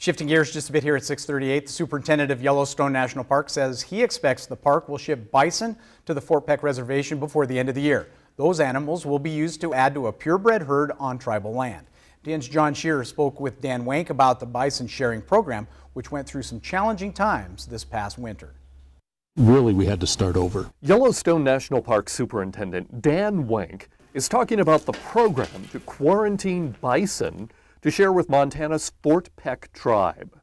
Shifting gears just a bit here at 6:38, the superintendent of Yellowstone National Park says he expects the park will ship bison to the Fort Peck Reservation before the end of the year. Those animals will be used to add to a purebred herd on tribal land. DN's John Shearer spoke with Dan Wank about the bison sharing program, which went through some challenging times this past winter. Really, we had to start over. Yellowstone National Park Superintendent Dan Wank is talking about the program to quarantine bison to share with Montana's Fort Peck tribe.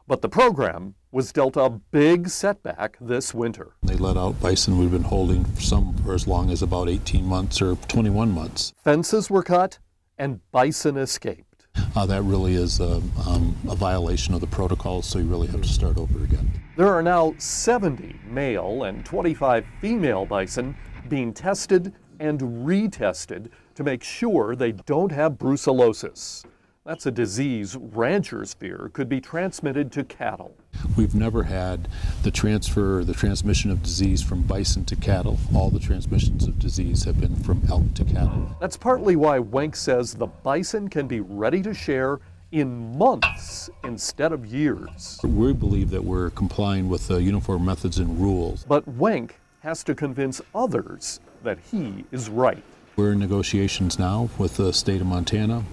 But the program was dealt a big setback this winter. They let out bison we've been holding some for as long as about 18 months or 21 months. Fences were cut and bison escaped. That really is a violation of the protocols, so you really have to start over again. There are now 70 male and 25 female bison being tested and retested to make sure they don't have brucellosis. That's a disease ranchers fear could be transmitted to cattle. We've never had the transmission of disease from bison to cattle. All the transmissions of disease have been from elk to cattle. That's partly why Wank says the bison can be ready to share in months instead of years. We believe that we're complying with uniform methods and rules. But Wank has to convince others that he is right. We're in negotiations now with the state of Montana,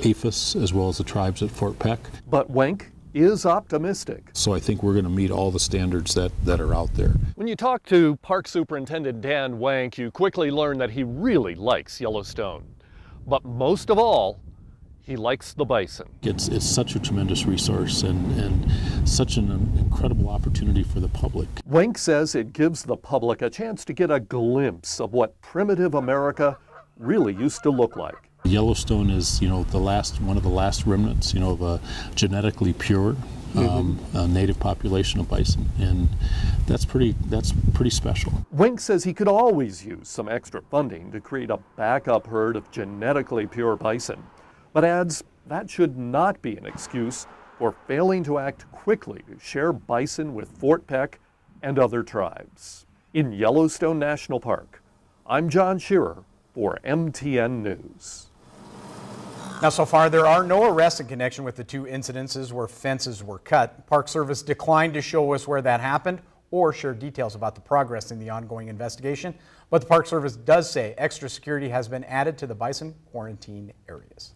APHIS, as well as the tribes at Fort Peck. But Wank is optimistic. So I think we're going to meet all the standards that are out there. When you talk to Park Superintendent Dan Wank, you quickly learn that he really likes Yellowstone. But most of all, he likes the bison. It's such a tremendous resource and such an incredible opportunity for the public. Wank says it gives the public a chance to get a glimpse of what primitive America really used to look like. Yellowstone is, one of the last remnants, of a genetically pure native population of bison, and that's pretty special. Wank says he could always use some extra funding to create a backup herd of genetically pure bison, but adds that should not be an excuse for failing to act quickly to share bison with Fort Peck and other tribes. In Yellowstone National Park, I'm John Shearer for MTN News. Now, so far, there are no arrests in connection with the two incidences where fences were cut. Park Service declined to show us where that happened or share details about the progress in the ongoing investigation. But the Park Service does say extra security has been added to the bison quarantine areas.